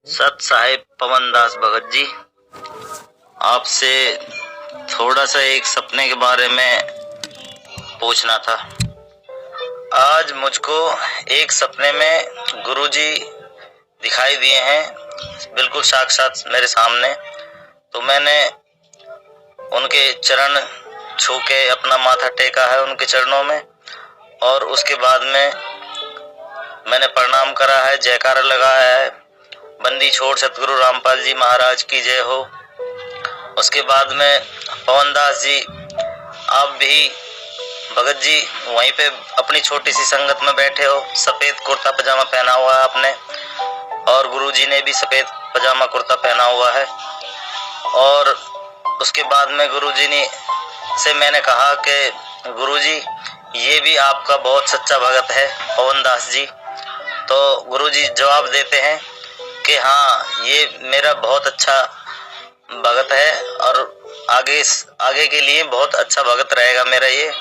सत साहेब पवन दास भगत जी, आपसे थोड़ा सा एक सपने के बारे में पूछना था। आज मुझको एक सपने में गुरुजी दिखाई दिए हैं, बिल्कुल साक्षात मेरे सामने। तो मैंने उनके चरण छू के अपना माथा टेका है उनके चरणों में, और उसके बाद में मैंने प्रणाम करा है, जयकारा लगाया है, बंदी छोड़ सतगुरु रामपाल जी महाराज की जय हो। उसके बाद में पवन दास जी, आप भी भगत जी वहीं पे अपनी छोटी सी संगत में बैठे हो, सफेद कुर्ता पजामा पहना हुआ है आपने, और गुरुजी ने भी सफेद पजामा कुर्ता पहना हुआ है। और उसके बाद में गुरुजी ने से मैंने कहा कि गुरुजी ये भी आपका बहुत सच्चा भगत है पवन दास जी। तो गुरुजी जवाब देते हैं कि हाँ, ये मेरा बहुत अच्छा भगत है और आगे के लिए बहुत अच्छा भगत रहेगा मेरा ये,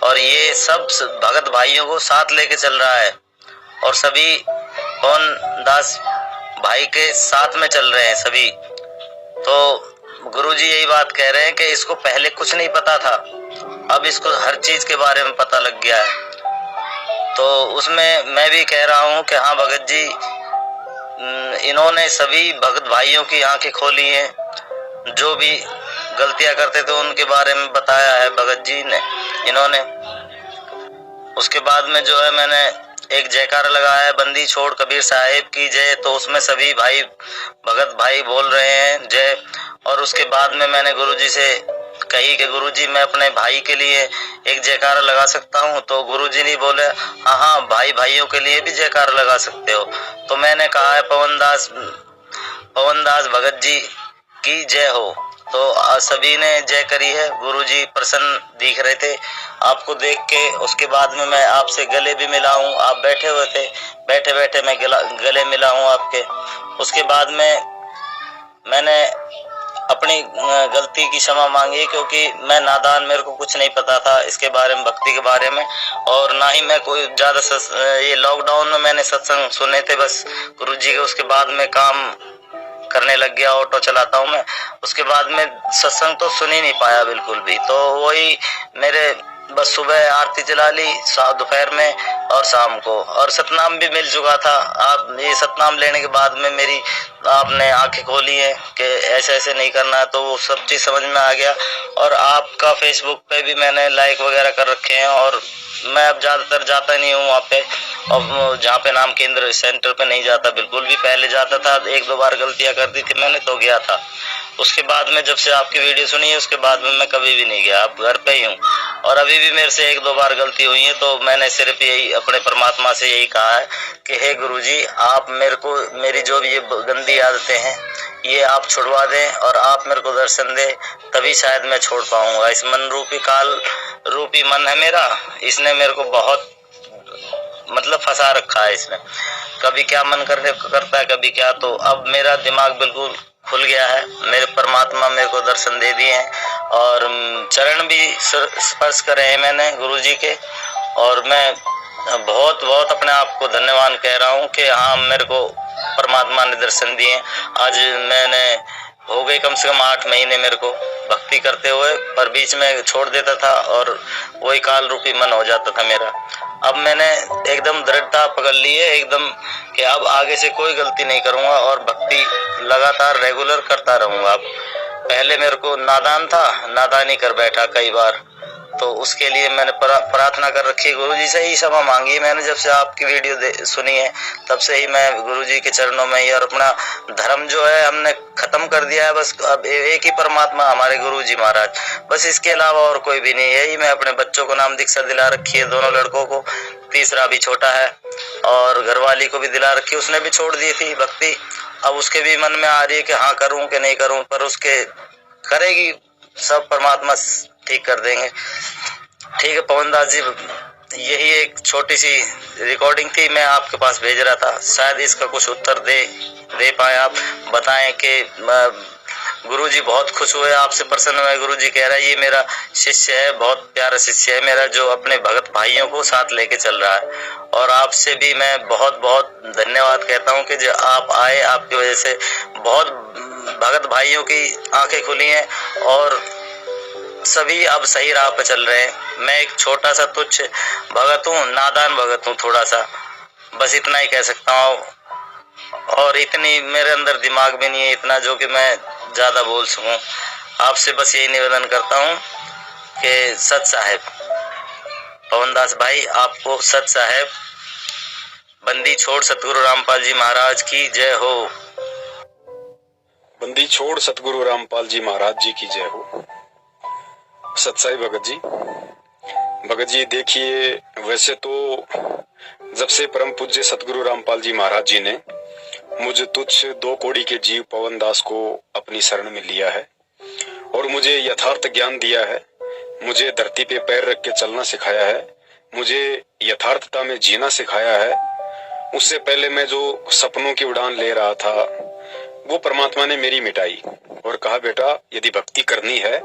और ये सब भगत भाइयों को साथ लेके चल रहा है और सभी पवन दास भाई के साथ में चल रहे हैं सभी। तो गुरुजी यही बात कह रहे हैं कि इसको पहले कुछ नहीं पता था, अब इसको हर चीज के बारे में पता लग गया है। तो उसमें मैं भी कह रहा हूँ कि हाँ भगत जी, इन्होंने सभी भगत भाइयों की आंखें खोली हैं, जो भी गलतियां करते थे उनके बारे में बताया है भगत जी ने इन्होंने। उसके बाद में जो है मैंने एक जयकारा लगाया है, बंदी छोड़ कबीर साहिब की जय। तो उसमें सभी भाई भगत भाई बोल रहे हैं जय। और उसके बाद में मैंने गुरुजी से कही कि गुरुजी मैं अपने भाई के लिए एक जयकारा लगा सकता हूँ। तो गुरुजी ने बोले हाँ हाँ, भाई भाइयों के लिए भी जयकारा लगा सकते हो। तो मैंने कहा है पवन दास भगत जी की जय हो। तो सभी ने जय करी है। गुरुजी प्रसन्न दिख रहे थे आपको देख के। उसके बाद में मैं आपसे गले भी मिला हूँ, आप बैठे हुए थे, बैठे बैठे मैं गले मिला हूँ आपके। उसके बाद में मैंने अपनी गलती की क्षमा मांगी, क्योंकि मैं नादान, मेरे को कुछ नहीं पता था इसके बारे में, भक्ति के बारे में, और ना ही मैं कोई ज्यादा ये लॉकडाउन में मैंने सत्संग सुने थे बस गुरुजी के। उसके बाद में काम करने लग गया, ऑटो चलाता हूँ मैं। उसके बाद में सत्संग तो सुन ही नहीं पाया बिल्कुल भी। तो वही मेरे बस सुबह आरती चला ली, दोपहर में और शाम को, और सतनाम भी मिल चुका था। आप ये सतनाम लेने के बाद में मेरी आपने आंखें खोली है कि ऐसे ऐसे नहीं करना, तो वो सब चीज समझ में आ गया। और आपका फेसबुक पे भी मैंने लाइक वगैरह कर रखे हैं, और मैं अब ज्यादातर जाता नहीं हूँ वहाँ पे, और जहाँ पे नाम केंद्र सेंटर पे नहीं जाता बिल्कुल भी। पहले जाता था, एक दो बार गलतियां कर दी थी मैंने तो गया था। उसके बाद में जब से आपकी वीडियो सुनी है उसके बाद में मैं कभी भी नहीं गया, अब घर पे ही हूँ। और अभी भी मेरे से एक दो बार गलती हुई है, तो मैंने सिर्फ यही अपने परमात्मा से यही कहा है कि हे गुरुजी, आप मेरे को मेरी जो भी ये गंदी आदतें हैं ये आप छुड़वा दें, और आप मेरे को दर्शन दें, तभी शायद मैं छोड़ पाऊंगा। इस मन रूपी काल रूपी मन है मेरा, इसने मेरे को बहुत मतलब फंसा रखा है इसमें। कभी क्या मन करता है, कभी क्या। तो अब मेरा दिमाग बिल्कुल खुल गया है, मेरे परमात्मा मेरे को दर्शन दे दिए हैं, और चरण भी स्पर्श करे हैं मैंने गुरुजी के। और मैं बहुत बहुत अपने आप को धन्यवाद कह रहा हूँ कि हाँ, मेरे को परमात्मा ने दर्शन दिए। आज मैंने हो गए कम से कम 8 महीने मेरे को भक्ति करते हुए, पर बीच में छोड़ देता था और वही काल रूपी मन हो जाता था मेरा। अब मैंने एकदम दृढ़ता पकड़ ली है एकदम, कि अब आगे से कोई गलती नहीं करूंगा और भक्ति लगातार रेगुलर करता रहूंगा। अब पहले मेरे को नादान था, नादानी कर बैठा कई बार, तो उसके लिए मैंने प्रार्थना कर रखी है गुरुजी से ही क्षमा मांगी है मैंने। जब से आपकी वीडियो सुनी है तब से ही मैं गुरुजी के चरणों में ही, और अपना धर्म जो है हमने खत्म कर दिया है। बस अब एक ही परमात्मा हमारे गुरुजी महाराज, बस इसके अलावा और कोई भी नहीं है। मैं अपने बच्चों को नाम दीक्षा दिला रखी है, दोनों लड़कों को, तीसरा भी छोटा है, और घरवाली को भी दिला रखी, उसने भी छोड़ दी थी भक्ति। अब उसके भी मन में आ रही है कि हाँ करूं कि नहीं करूं, पर उसके करेगी, सब परमात्मा ठीक कर देंगे। ठीक है पवन दास जी, यही एक छोटी सी रिकॉर्डिंग थी, मैं आपके पास भेज रहा था, शायद इसका कुछ उत्तर दे पाए आप। बताएं कि गुरुजी बहुत खुश हुए, आपसे प्रसन्न हुए। गुरुजी कह रहा है ये मेरा शिष्य है, बहुत प्यारा शिष्य है मेरा, जो अपने भगत भाइयों को साथ लेके चल रहा है। और आपसे भी मैं बहुत बहुत धन्यवाद कहता हूँ कि जो आप आए, आपकी वजह से बहुत भगत भाइयों की आंखें खुली हैं और सभी अब सही राह पे चल रहे हैं। मैं एक छोटा सा तुच्छ भगत हूँ, नादान भगत हूँ थोड़ा सा, बस इतना ही कह सकता हूँ। और इतनी मेरे अंदर दिमाग भी नहीं है इतना जो कि मैं ज्यादा बोल सकूं। आपसे बस यही निवेदन करता हूं कि सत साहेब पवनदास भाई, आपको सत साहेब बंदी छोड़ सतगुरु रामपाल जी महाराज की जय हो। बंदी छोड़ सतगुरु रामपाल जी महाराज जी की जय हो। सतसाई भगत जी देखिए, वैसे तो जब से परम पूज्य सतगुरु रामपाल जी महाराज जी ने मुझ तुच्छ 2 कौड़ी के जीव पवनदास को अपनी शरण में लिया है और मुझे यथार्थ ज्ञान दिया है, मुझे धरती पे पैर रख के चलना सिखाया है, मुझे यथार्थता में जीना सिखाया है। उससे पहले मैं जो सपनों की उड़ान ले रहा था वो परमात्मा ने मेरी मिटाई और कहा बेटा यदि भक्ति करनी है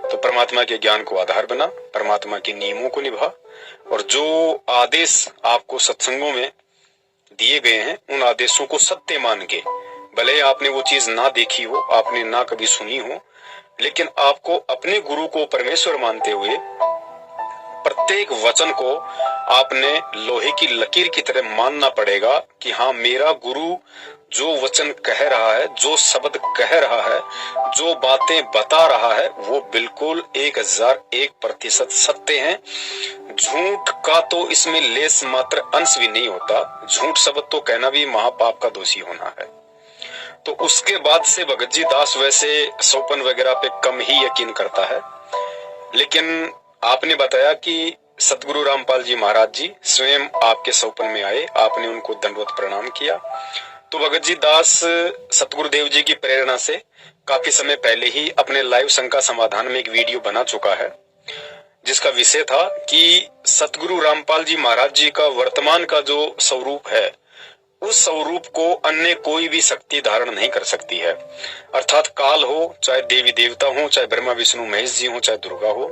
तो परमात्मा के ज्ञान को आधार बना, परमात्मा के नियमों को निभा और जो आदेश आपको सत्संगों में दिए गए हैं उन आदेशों को सत्य मान के, भले आपने वो चीज ना देखी हो, आपने ना कभी सुनी हो, लेकिन आपको अपने गुरु को परमेश्वर मानते हुए प्रत्येक वचन को आपने लोहे की लकीर की तरह मानना पड़ेगा कि हाँ मेरा गुरु जो वचन कह रहा है, जो शब्द कह रहा है, जो बातें बता रहा है वो बिल्कुल 1001% सत्य हैं। झूठ का तो इसमें लेस मात्र अंश भी नहीं होता, झूठ शब्द तो कहना भी महापाप का दोषी होना है। तो उसके बाद से भगत जी दास वैसे सोपन वगैरह पे कम ही यकीन करता है, लेकिन आपने बताया कि सतगुरु रामपाल जी महाराज जी स्वयं आपके सोपन में आए, आपने उनको दंडवत प्रणाम किया। तो भगत जी दास सतगुरुदेव जी की प्रेरणा से काफी समय पहले ही अपने लाइव शंका समाधान में एक वीडियो बना चुका है जिसका विषय था कि सतगुरु रामपाल जी महाराज जी का वर्तमान का जो स्वरूप है उस स्वरूप को अन्य कोई भी शक्ति धारण नहीं कर सकती है। अर्थात काल हो, चाहे देवी देवता हो, चाहे ब्रह्मा विष्णु महेश जी हो, चाहे दुर्गा हो,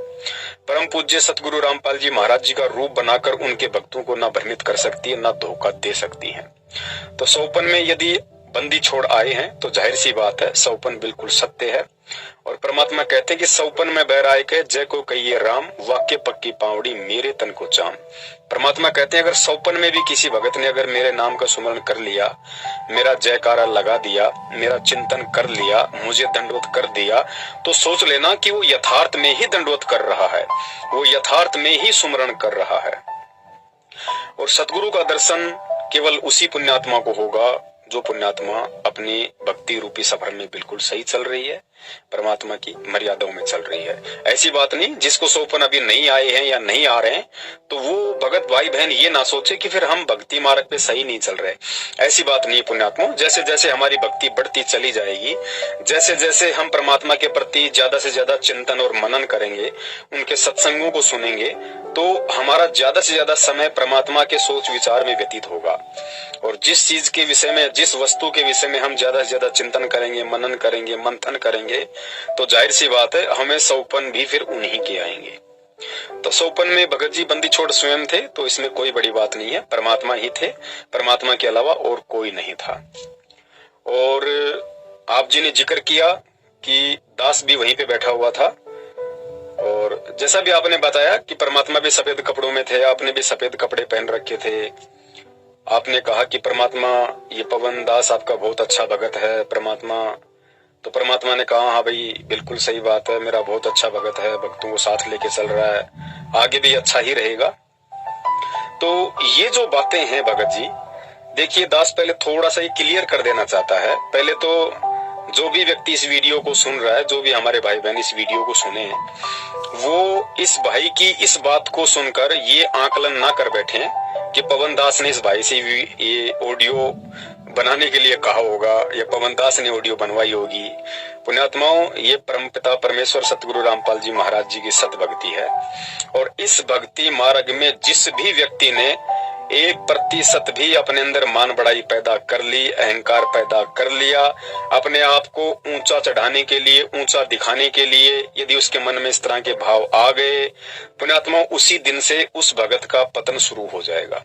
परम पूज्य सतगुरु रामपाल जी महाराज जी का रूप बनाकर उनके भक्तों को ना भ्रमित कर सकती है, ना धोखा दे सकती है। तो सोपन में यदि बंदी छोड़ आए हैं तो जाहिर सी बात है सोपन बिल्कुल सत्य है। और परमात्मा कहते हैं कि सोपन में बैराय के जय को कहिए राम, वाक्य पक्की पावड़ी मेरे तन को चाम। परमात्मा कहते हैं अगर सोपन में भी किसी भगत ने अगर मेरे नाम का सुमरण कर लिया, मेरा जयकारा लगा दिया, मेरा चिंतन कर लिया, मुझे दंडवत कर दिया, तो सोच लेना कि वो यथार्थ में ही दंडवत कर रहा है, वो यथार्थ में ही सुमरण कर रहा है। और सतगुरु का दर्शन केवल उसी पुण्यात्मा को होगा जो पुण्यात्मा अपनी भक्ति रूपी सफर में बिल्कुल सही चल रही है, परमात्मा की मर्यादाओं में चल रही है। ऐसी बात नहीं जिसको सोपन अभी नहीं आए हैं या नहीं आ रहे हैं तो वो भगत भाई बहन ये ना सोचे कि फिर हम भक्ति मार्ग पे सही नहीं चल रहे। ऐसी बात नहीं पुण्यात्मा, जैसे जैसे हमारी भक्ति बढ़ती चली जाएगी, जैसे जैसे हम परमात्मा के प्रति ज्यादा से ज्यादा चिंतन और मनन करेंगे, उनके सत्संगों को सुनेंगे, तो हमारा ज्यादा से ज्यादा समय परमात्मा के सोच विचार में व्यतीत होगा। और जिस चीज के विषय में, जिस वस्तु के विषय में हम ज्यादा से ज्यादा चिंतन करेंगे, मनन करेंगे, मंथन करेंगे, तो जाहिर सी बात है हमें सोपन भी फिर उन्हीं के आएंगे। तो सोपन में भगत जी बंदी छोड़ स्वयं थे, तो इसमें कोई बड़ी बात नहीं है, परमात्मा ही थे, परमात्मा के अलावा और कोई नहीं था। और आप जी ने जिक्र किया कि दास भी वहीं पे बैठा हुआ था, और जैसा भी आपने बताया कि परमात्मा भी सफेद कपड़ों में थे, आपने भी सफेद कपड़े पहन रखे थे। आपने कहा कि परमात्मा ये पवन दास आपका बहुत अच्छा भगत है परमात्मा, तो परमात्मा ने कहा हाँ भाई बिल्कुल सही बात है, मेरा बहुत अच्छा भगत है, भक्तों को साथ लेके चल रहा है, आगे भी अच्छा ही रहेगा। तो ये जो बातें हैं भगत जी, देखिए दास पहले थोड़ा सा ये क्लियर कर देना चाहता है। पहले तो जो भी व्यक्ति इस वीडियो को सुन रहा है, जो भी हमारे भाई बहन इस वीडियो को सुने, वो इस भाई की इस बात को सुनकर ये आकलन ना कर बैठे कि पवन दास ने इस भाई से ये ऑडियो बनाने के लिए कहा होगा या पवन दास ने ऑडियो बनवाई होगी। पुण्यात्माओं, ये परमपिता परमेश्वर सतगुरु रामपाल जी महाराज जी की सत भक्ति है, और इस भक्ति मार्ग में जिस भी व्यक्ति ने 1% भी अपने अंदर मान बढ़ाई पैदा कर ली, अहंकार पैदा कर लिया, अपने आप को ऊंचा चढ़ाने के लिए, ऊंचा दिखाने के लिए यदि उसके मन में इस तरह के भाव आ गए, पुण्यात्मा, उसी दिन से उस भगत का पतन शुरू हो जाएगा।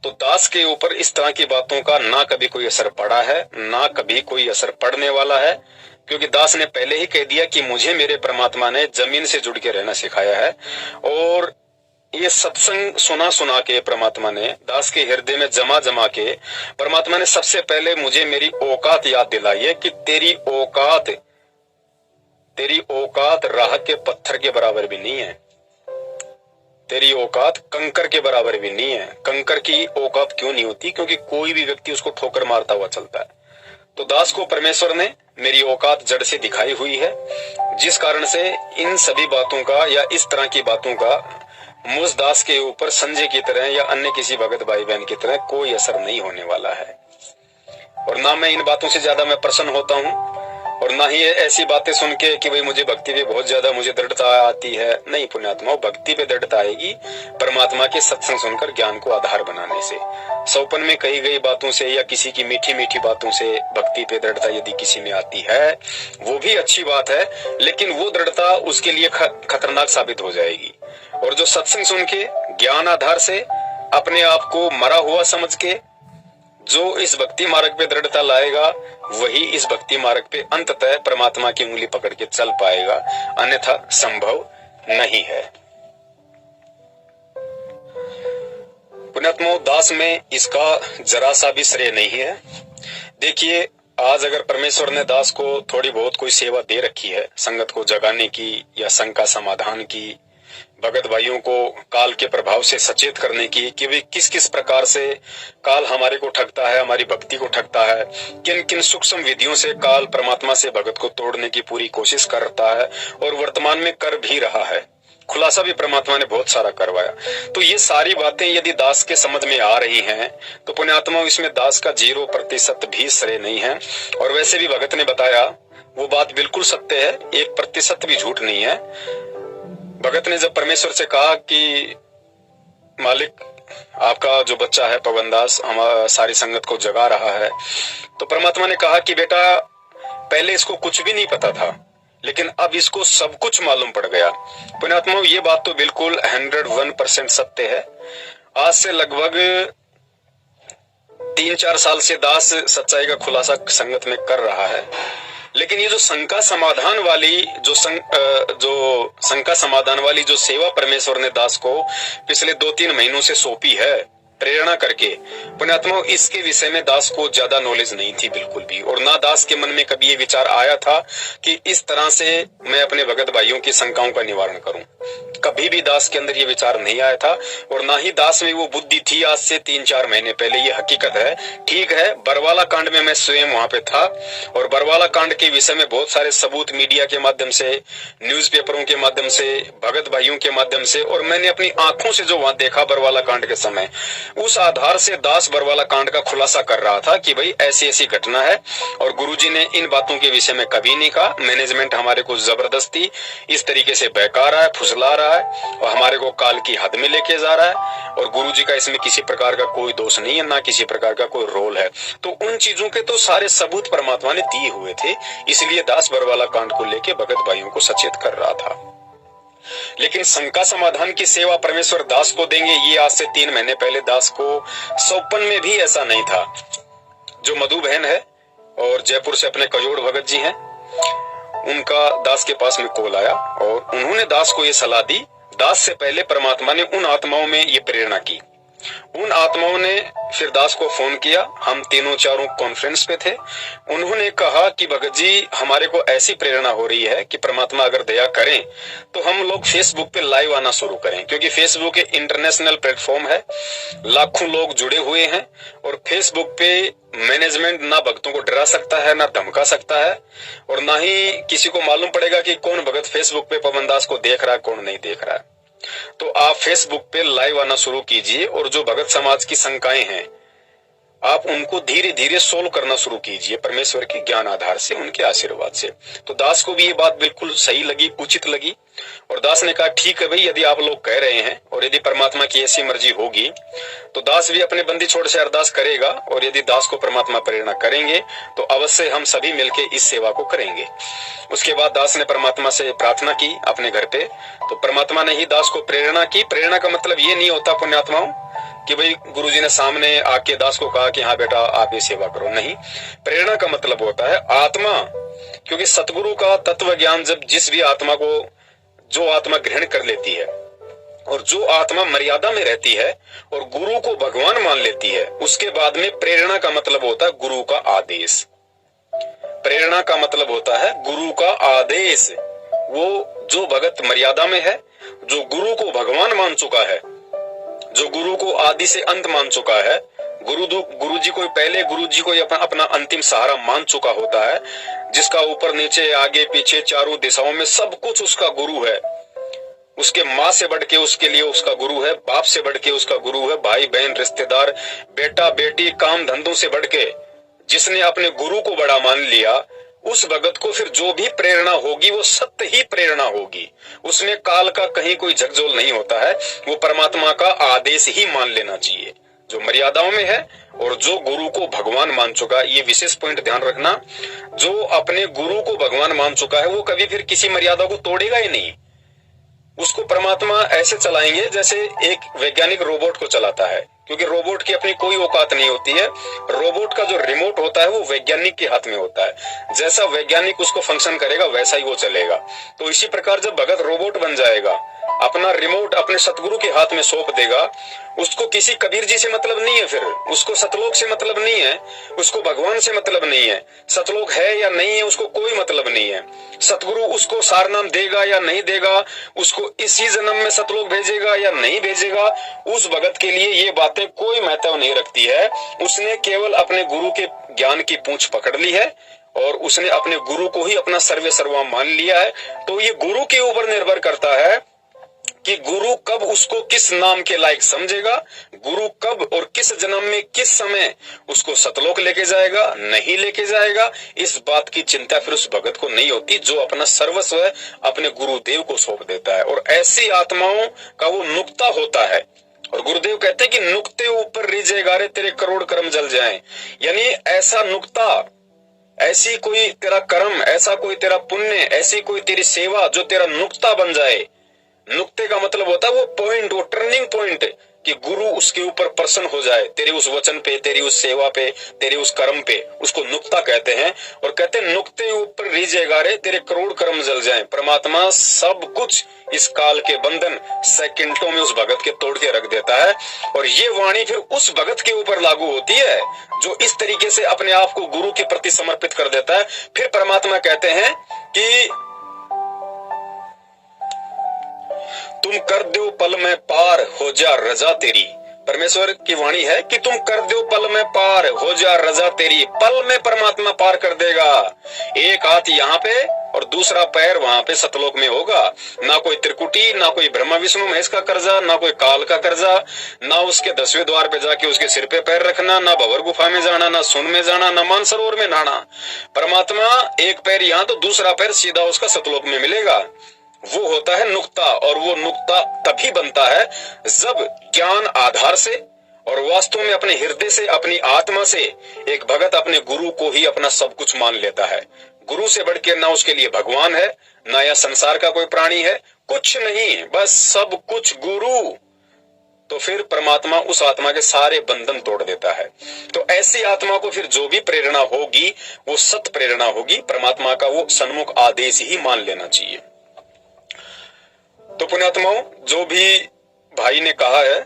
तो दास के ऊपर इस तरह की बातों का ना कभी कोई असर पड़ा है, ना कभी कोई असर पड़ने वाला है, क्योंकि दास ने पहले ही कह दिया कि मुझे मेरे परमात्मा ने जमीन से जुड़ के रहना सिखाया है। और ये सत्संग सुना सुना के परमात्मा ने दास के हृदय में जमा जमा के परमात्मा ने सबसे पहले मुझे मेरी औकात याद दिलाई है कि तेरी औकात राह के पत्थर के बराबर भी नहीं है, तेरी औकात कंकर के बराबर भी नहीं है। कंकर की औकात क्यों नहीं होती? क्योंकि कोई भी व्यक्ति उसको ठोकर मारता हुआ चलता है। तो दास को परमेश्वर ने मेरी औकात जड़ से दिखाई हुई है, जिस कारण से इन सभी बातों का या इस तरह की बातों का मुझ दास के ऊपर संजय की तरह या अन्य किसी भगत भाई बहन की तरह कोई असर नहीं होने वाला है। और ना मैं इन बातों से ज्यादा मैं प्रसन्न होता हूँ, और ना ही ऐसी बातें सुन के कि भाई मुझे भक्ति पे बहुत ज्यादा मुझे दृढ़ता आती है। नहीं पुण्यात्मा, भक्ति पे दृढ़ता आएगी परमात्मा के सत्संग सुनकर, ज्ञान को आधार बनाने से। सौपन में कही गई बातों से या किसी की मीठी मीठी बातों से भक्ति पे दृढ़ता यदि किसी में आती है, वो भी अच्छी बात है, लेकिन वो दृढ़ता उसके लिए खतरनाक साबित हो जाएगी। और जो सत्संग सुन के ज्ञान आधार से अपने आप को मरा हुआ समझ के जो इस भक्ति मार्ग पे दृढ़ता लाएगा, वही इस भक्ति मार्ग पे अंततः परमात्मा की उंगली पकड़ के चल पाएगा, अन्यथा संभव नहीं है। पुण्यात्मा, दास में इसका जरा सा भी श्रेय नहीं है। देखिए, आज अगर परमेश्वर ने दास को थोड़ी बहुत कोई सेवा दे रखी है, संगत को जगाने की या शंका समाधान की, भगत भाइयों को काल के प्रभाव से सचेत करने की कि वे किस किस प्रकार से काल हमारे को ठगता है, हमारी भक्ति को ठगता है, किन किन सूक्ष्म विधियों से काल परमात्मा से भगत को तोड़ने की पूरी कोशिश करता है और वर्तमान में कर भी रहा है। खुलासा भी परमात्मा ने बहुत सारा करवाया। तो ये सारी बातें यदि दास के समझ में आ रही हैं, तो पुण्यात्मा, इसमें दास का 0% भी श्रेय नहीं है। और वैसे भी भगत ने बताया वो बात बिल्कुल सत्य है, 1% भी झूठ नहीं है। भगत ने जब परमेश्वर से कहा कि मालिक, आपका जो बच्चा है पवनदास हमारी सारी संगत को जगा रहा है, तो परमात्मा ने कहा कि बेटा, पहले इसको कुछ भी नहीं पता था, लेकिन अब इसको सब कुछ मालूम पड़ गया। पुण्यात्मा, ये बात तो बिल्कुल 101% सत्य है। आज से लगभग 3-4 साल से दास सच्चाई का खुलासा संगत में कर रहा है, लेकिन ये जो शंका समाधान वाली जो सेवा परमेश्वर ने दास को पिछले 2-3 महीनों से सौंपी है प्रेरणा करके, पुण्यात्मा, इसके विषय में दास को ज्यादा नॉलेज नहीं थी बिल्कुल भी। और ना दास के मन में कभी ये विचार आया था कि इस तरह से मैं अपने भगत भाइयों की शंकाओं का निवारण करूं। कभी भी दास के अंदर ये विचार नहीं आया था, और ना ही दास में वो बुद्धि थी आज से 3-4 महीने पहले। ये हकीकत है। ठीक है, बरवाला कांड में मैं स्वयं वहां पे था, और बरवाला कांड के विषय में बहुत सारे सबूत मीडिया के माध्यम से, न्यूज़पेपरों के माध्यम से, भगत भाइयों के माध्यम से, और मैंने अपनी आंखों से जो वहां देखा बरवाला कांड के समय, उस आधार से दास बरवाला कांड का खुलासा कर रहा था कि भाई ऐसी ऐसी घटना है। और गुरुजी ने इन बातों के विषय में कभी नहीं कहा। मैनेजमेंट हमारे को जबरदस्ती इस तरीके से बहका रहा है, फुसला रहा है, और हमारे को काल की हद में लेके जा रहा है। और गुरुजी का इसमें किसी प्रकार का कोई दोष नहीं है, ना किसी प्रकार का कोई रोल है। तो उन चीजों के तो सारे सबूत परमात्मा ने दिए हुए थे, इसलिए दास बरवाला कांड को लेके भगत भाइयों को सचेत कर रहा था। लेकिन शंका समाधान की सेवा परमेश्वर दास को देंगे, ये आज से 3 महीने पहले दास को सौपन में भी ऐसा नहीं था। जो मधु बहन है और जयपुर से अपने कजोड़ भगत जी हैं, उनका दास के पास में कॉल आया और उन्होंने दास को ये सलाह दी। दास से पहले परमात्मा ने उन आत्माओं में ये प्रेरणा की। उन आत्माओं ने फिर दास को फोन किया। हम 3-4 कॉन्फ्रेंस पे थे। उन्होंने कहा कि भगत जी, हमारे को ऐसी प्रेरणा हो रही है कि परमात्मा अगर दया करें तो हम लोग फेसबुक पे लाइव आना शुरू करें, क्योंकि फेसबुक एक इंटरनेशनल प्लेटफॉर्म है, लाखों लोग जुड़े हुए हैं। और फेसबुक पे मैनेजमेंट ना भक्तों को डरा सकता है, ना धमका सकता है, और ना ही किसी को मालूम पड़ेगा कि कौन भगत फेसबुक पे पवनदास को देख रहा है, कौन नहीं देख रहा है। तो आप फेसबुक पे लाइव आना शुरू कीजिए, और जो भगत समाज की शंकाएं हैं आप उनको धीरे धीरे सोल्व करना शुरू कीजिए परमेश्वर के ज्ञान आधार से, उनके आशीर्वाद से। तो दास को भी ये बात बिल्कुल सही लगी, उचित लगी। और दास ने कहा ठीक है भाई, यदि आप लोग कह रहे हैं और यदि परमात्मा की ऐसी मर्जी होगी तो दास भी अपने बंदी छोड़ से अरदास करेगा, और यदि दास को परमात्मा प्रेरणा करेंगे तो अवश्य हम सभी मिलकर इस सेवा को करेंगे। उसके बाद दास ने परमात्मा से प्रार्थना की अपने घर पे, तो परमात्मा ने ही दास को प्रेरणा की। प्रेरणा का मतलब ये नहीं होता पुण्यात्माओं कि भाई गुरुजी ने सामने आके दास को कहा कि हाँ बेटा आप ये सेवा करो, नहीं। प्रेरणा का मतलब होता है आत्मा, क्योंकि सतगुरु का तत्व ज्ञान जब जिस भी आत्मा को, जो आत्मा ग्रहण कर लेती है और जो आत्मा मर्यादा में रहती है और गुरु को भगवान मान लेती है, उसके बाद में प्रेरणा का मतलब होता है गुरु का आदेश। प्रेरणा का मतलब होता है गुरु का आदेश। वो जो भगत मर्यादा में है, जो गुरु को भगवान मान चुका है, जो गुरु को आदि से अंत मान चुका है, गुरु जी को पहले, गुरु जी को अपना अंतिम सहारा मान चुका होता है, जिसका ऊपर नीचे आगे पीछे चारों दिशाओं में सब कुछ उसका गुरु है। उसके माँ से बढ़ के उसके लिए उसका गुरु है, बाप से बढ़ के उसका गुरु है, भाई बहन रिश्तेदार बेटा बेटी काम धंधों से बढ़ के जिसने अपने गुरु को बड़ा मान लिया, उस भगत को फिर जो भी प्रेरणा होगी वो सत्य ही प्रेरणा होगी। उसमें काल का कहीं कोई झकझोल नहीं होता है, वो परमात्मा का आदेश ही मान लेना चाहिए, जो मर्यादाओं में है और जो गुरु को भगवान मान चुका। ये विशेष पॉइंट ध्यान रखना, जो अपने गुरु को भगवान मान चुका है वो कभी फिर किसी मर्यादा को तोड़ेगा ही नहीं। उसको परमात्मा ऐसे चलाएंगे जैसे एक वैज्ञानिक रोबोट को चलाता है, क्योंकि रोबोट की अपनी कोई औकात नहीं होती है। रोबोट का जो रिमोट होता है वो वैज्ञानिक के हाथ में होता है। जैसा वैज्ञानिक उसको फंक्शन करेगा वैसा ही वो चलेगा। तो इसी प्रकार जब भगत रोबोट बन जाएगा, अपना रिमोट अपने सतगुरु के हाथ में सौंप देगा, उसको किसी कबीर जी से मतलब नहीं है, फिर उसको सतलोक से मतलब नहीं है, उसको भगवान से मतलब नहीं है, सतलोक है या नहीं है उसको कोई मतलब नहीं है। सतगुरु उसको सारनाम देगा या नहीं देगा, उसको इसी जन्म में सतलोक भेजेगा या नहीं भेजेगा, उस भगत के लिए ये बातें कोई महत्व नहीं रखती है। उसने केवल अपने गुरु के ज्ञान की पूंछ पकड़ ली है और उसने अपने गुरु को ही अपना सर्वे सर्वा मान लिया है। तो ये गुरु के ऊपर निर्भर करता है कि गुरु कब उसको किस नाम के लायक समझेगा, गुरु कब और किस जन्म में किस समय उसको सतलोक लेके जाएगा, नहीं लेके जाएगा, इस बात की चिंता फिर उस भगत को नहीं होती, जो अपना सर्वस्व अपने गुरुदेव को सौंप देता है। और ऐसी आत्माओं का वो नुक्ता होता है। और गुरुदेव कहते हैं कि नुक्ते ऊपर रीझे गारे तेरे करोड़ कर्म जल जाएं। यानी ऐसा नुक्ता, ऐसी कोई तेरा कर्म, ऐसा कोई तेरा पुण्य, ऐसी कोई तेरी सेवा जो तेरा नुक्ता बन जाए। नुक्ते का मतलब होता है वो पॉइंट, वो टर्निंग पॉइंट, कि गुरु उसके ऊपर प्रसन्न हो जाए, तेरे उस वचन पे, तेरी उस सेवा पे, तेरे उस कर्म पे, उसको नुक्ता कहते हैं। और कहते हैं नुक्ते ऊपर रीझे गारे तेरे करोड़ कर्म जल जाएं। परमात्मा सब कुछ इस काल के बंधन सेकंडों में उस भगत के तोड़ के रख देता है। और ये वाणी फिर उस भगत के ऊपर लागू होती है जो इस तरीके से अपने आप को गुरु के प्रति समर्पित कर देता है। फिर परमात्मा कहते हैं कि तुम कर दो पल में पार हो जा रजा तेरी। परमेश्वर की वाणी है कि तुम कर दो पल में पार हो जा रजा तेरी। पल में परमात्मा पार कर देगा। एक हाथ यहाँ पे और दूसरा पैर वहां पे सतलोक में होगा। ना कोई त्रिकुटी, ना कोई ब्रह्मा विष्णु महेश का कर्जा, ना कोई काल का कर्जा, ना उसके 10वें द्वार पे जाके उसके सिर पे पैर रखना, ना भंवर गुफा में जाना, ना सुन में जाना, ना मानसरोवर में नहाना। परमात्मा एक पैर यहाँ तो दूसरा पैर सीधा उसका सतलोक में मिलेगा। वो होता है नुक्ता। और वो नुक्ता तभी बनता है जब ज्ञान आधार से और वास्तव में अपने हृदय से, अपनी आत्मा से एक भगत अपने गुरु को ही अपना सब कुछ मान लेता है। गुरु से बढ़ के ना उसके लिए भगवान है, ना या संसार का कोई प्राणी है, कुछ नहीं, बस सब कुछ गुरु। तो फिर परमात्मा उस आत्मा के सारे बंधन तोड़ देता है। तो ऐसी आत्मा को फिर जो भी प्रेरणा होगी वो सत प्रेरणा होगी। परमात्मा का वो सन्मुख आदेश ही मान लेना चाहिए। तो पुण्यात्माओं, जो भी भाई ने कहा है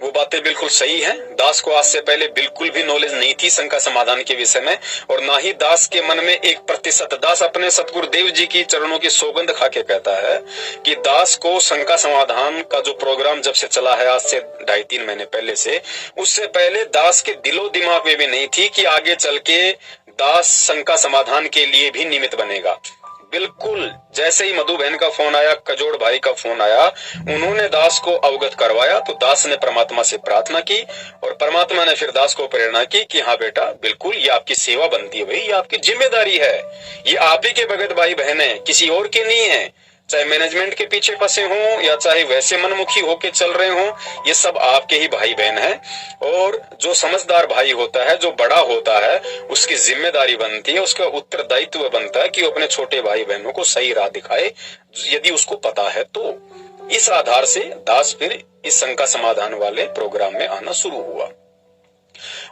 वो बातें बिल्कुल सही हैं। दास को आज से पहले बिल्कुल भी नॉलेज नहीं थी शंका समाधान के विषय में, और ना ही दास के मन में 1%। दास अपने सतगुरुदेव जी की चरणों की सौगंध खा के कहता है कि दास को शंका समाधान का जो प्रोग्राम जब से चला है, आज से 2.5-3 महीने पहले से, उससे पहले दास के दिलो दिमाग में भी नहीं थी कि आगे चल के दास शंका समाधान के लिए भी निमित्त बनेगा। बिल्कुल जैसे ही मधु बहन का फोन आया, कजोड़ भाई का फोन आया, उन्होंने दास को अवगत करवाया, तो दास ने परमात्मा से प्रार्थना की और परमात्मा ने फिर दास को प्रेरणा की कि हाँ बेटा, बिल्कुल ये आपकी सेवा बनती है भाई, ये आपकी जिम्मेदारी है, ये आप ही के भगत भाई बहन है, किसी और के नहीं है। चाहे मैनेजमेंट के पीछे फंसे हों या चाहे वैसे मनमुखी होके चल रहे हों, ये सब आपके ही भाई बहन हैं। और जो समझदार भाई होता है, जो बड़ा होता है, उसकी जिम्मेदारी बनती है, उसका उत्तरदायित्व बनता है कि वो अपने छोटे भाई बहनों को सही राह दिखाए, यदि उसको पता है तो। इस आधार से दास फिर इस शंका समाधान वाले प्रोग्राम में आना शुरू हुआ।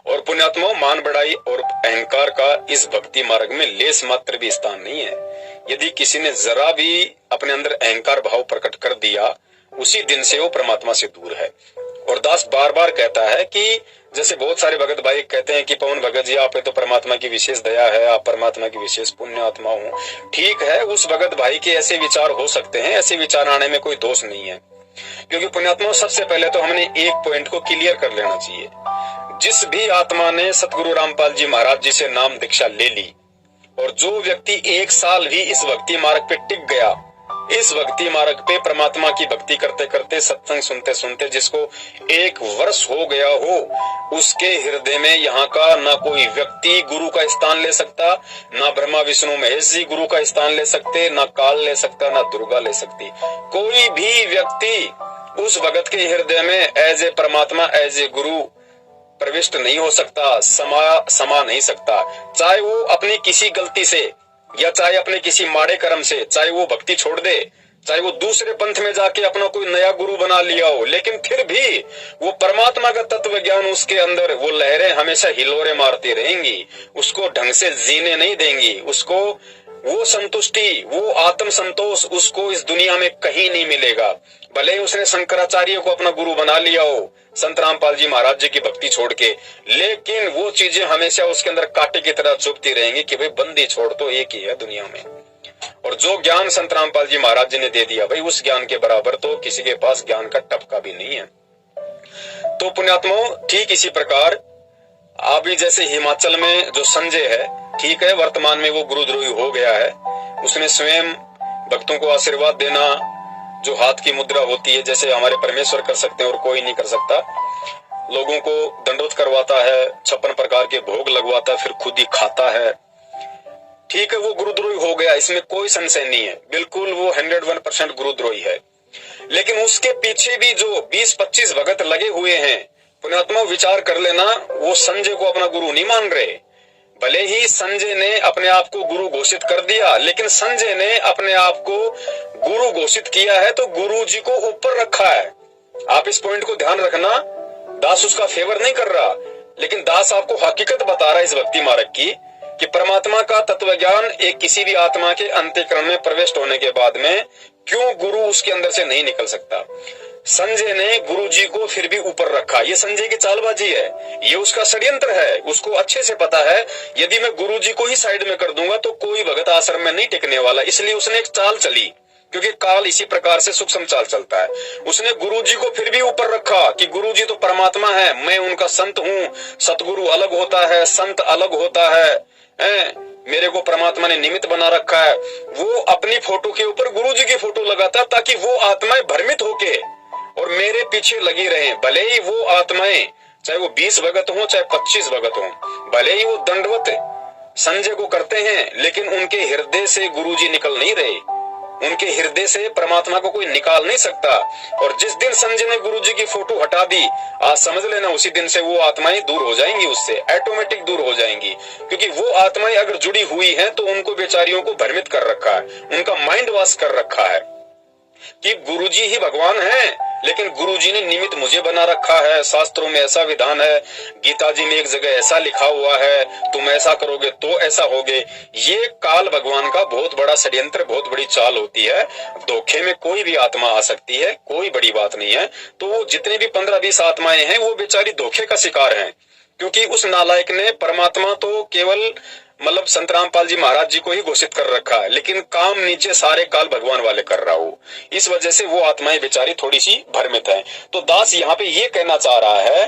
और पुण्यात्माओं, मान बढ़ाई और अहंकार का इस भक्ति मार्ग में लेस मात्र भी स्थान नहीं है। यदि किसी ने जरा भी अपने अंदर अहंकार भाव प्रकट कर दिया, उसी दिन से वो परमात्मा से दूर है। और दास बार बार कहता है कि जैसे बहुत सारे भगत भाई कहते हैं कि पवन भगत जी, आप पे तो परमात्मा की विशेष दया है, आप परमात्मा की विशेष पुण्य आत्मा हो। ठीक है, उस भगत भाई के ऐसे विचार हो सकते हैं, ऐसे विचार आने में कोई दोष नहीं है। क्योंकि पुण्यात्मा, सबसे पहले तो हमने एक पॉइंट को क्लियर कर लेना चाहिए। जिस भी आत्मा ने सतगुरु रामपाल जी महाराज जी से नाम दीक्षा ले ली, और जो व्यक्ति 1 साल भी इस भक्ति मार्ग पे टिक गया, इस भक्ति मार्ग पे परमात्मा की भक्ति करते करते, सत्संग सुनते सुनते जिसको 1 वर्ष हो गया हो, उसके हृदय में यहाँ का ना कोई व्यक्ति गुरु का स्थान ले सकता, ना ब्रह्मा विष्णु महेश जी गुरु का स्थान ले सकते, ना काल ले सकता, ना दुर्गा ले सकती। कोई भी व्यक्ति उस भगत के हृदय में एज ए परमात्मा, एज ए गुरु प्रविष्ट नहीं हो सकता, समा नहीं सकता। चाहे वो अपनी किसी गलती से या चाहे अपने किसी माड़े कर्म से, चाहे वो भक्ति छोड़ दे, चाहे वो दूसरे पंथ में जाके अपना कोई नया गुरु बना लिया हो, लेकिन फिर भी वो परमात्मा का तत्व ज्ञान उसके अंदर, वो लहरें हमेशा हिलोरे मारती रहेंगी, उसको ढंग से जीने नहीं देंगी, उसको वो संतुष्टि, वो आत्म संतोष उसको इस दुनिया में कहीं नहीं मिलेगा। भले ही उसने शंकराचार्य को अपना गुरु बना लिया हो, संत रामपाल जी महाराज जी की भक्ति छोड़ के, लेकिन वो चीजें हमेशा उसके अंदर कांटे की तरह चुभती रहेंगी कि भाई बंदी छोड़ तो एक ही है दुनिया में। और जो ज्ञान संत रामपाल जी महाराज जी ने दे दिया, भाई उस ज्ञान के बराबर तो किसी के पास ज्ञान का टपका भी नहीं है। तो पुण्यात्माओं, ठीक इसी प्रकार अभी जैसे हिमाचल में जो संजय है, ठीक है, वर्तमान में वो गुरुद्रोही हो गया है। उसने स्वयं भक्तों को आशीर्वाद देना, जो हाथ की मुद्रा होती है, जैसे हमारे परमेश्वर कर सकते हैं और कोई नहीं कर सकता, लोगों को दंडोत करवाता है, 56 प्रकार के भोग लगवाता है, फिर खुद ही खाता है। ठीक है, वो गुरुद्रोही हो गया, इसमें कोई संशय नहीं है, बिल्कुल वो 101% गुरुद्रोही है। लेकिन उसके पीछे भी जो 20-25 भगत लगे हुए हैं, पुण्यात्मा विचार कर लेना, वो संजय को अपना गुरु नहीं मान रहे। भले ही संजय ने अपने आप को गुरु घोषित कर दिया, लेकिन संजय ने अपने आप को गुरु घोषित किया है तो गुरु जी को ऊपर रखा है। आप इस पॉइंट को ध्यान रखना। दास उसका फेवर नहीं कर रहा, लेकिन दास आपको हकीकत बता रहा है इस भक्ति मार्ग की, कि परमात्मा का तत्व ज्ञान एक किसी भी आत्मा के अंतःकरण में प्रविष्ट होने के बाद में क्यों गुरु उसके अंदर से नहीं निकल सकता। संजय ने गुरु जी को फिर भी ऊपर रखा, ये संजय की चालबाजी है, ये उसका षड्यंत्र है, उसको अच्छे से पता है यदि मैं गुरु जी को ही साइड में कर दूंगा तो कोई भगत आश्रम में नहीं टिकने वाला। इसलिए उसने एक चाल चली, क्योंकि काल इसी प्रकार से सूक्ष्म चाल चलता है। उसने गुरु जी को फिर भी ऊपर रखा कि गुरु जी तो परमात्मा है, मैं उनका संत हूँ, सतगुरु अलग होता है, संत अलग होता है, मेरे को परमात्मा ने निमित्त बना रखा है। वो अपनी फोटो के ऊपर गुरु जी की फोटो लगाता ताकि वो आत्माएं भ्रमित होके और मेरे पीछे लगी रहे। भले ही वो आत्माएं, चाहे वो 20 भगत हो, चाहे 25 भगत हो, भले ही वो दंडवत संजय को करते हैं, लेकिन उनके हृदय से गुरुजी निकल नहीं रहे, उनके हृदय से परमात्मा को कोई निकाल नहीं सकता। और जिस दिन संजय ने गुरुजी की फोटो हटा दी, आज समझ लेना उसी दिन से वो आत्माएं दूर हो जाएंगी, उससे ऑटोमेटिक दूर हो जाएंगी। क्योंकि वो आत्माएं अगर जुड़ी हुई हैं तो उनको बेचारियों को भ्रमित कर रखा है, उनका माइंड वॉश कर रखा है कि गुरुजी ही भगवान हैं, लेकिन गुरुजी ने निमित्त मुझे बना रखा है। शास्त्रों में ऐसा विधान है, गीता जी में एक जगह ऐसा लिखा हुआ है, तुम ऐसा करोगे तो ऐसा होगे। ये काल भगवान का बहुत बड़ा षड्यंत्र, बहुत बड़ी चाल होती है। धोखे में कोई भी आत्मा आ सकती है, कोई बड़ी बात नहीं है। तो वो जितने भी 15-20 आत्माएं हैं वो बेचारी धोखे का शिकार हैं, क्योंकि उस नालायक ने परमात्मा तो केवल मतलब संत रामपाल जी महाराज जी को ही घोषित कर रखा है, लेकिन काम नीचे सारे काल भगवान वाले कर रहा हो। इस वजह से वो आत्माएं बेचारी थोड़ी सी भ्रमित है। तो दास यहाँ पे ये कहना चाह रहा है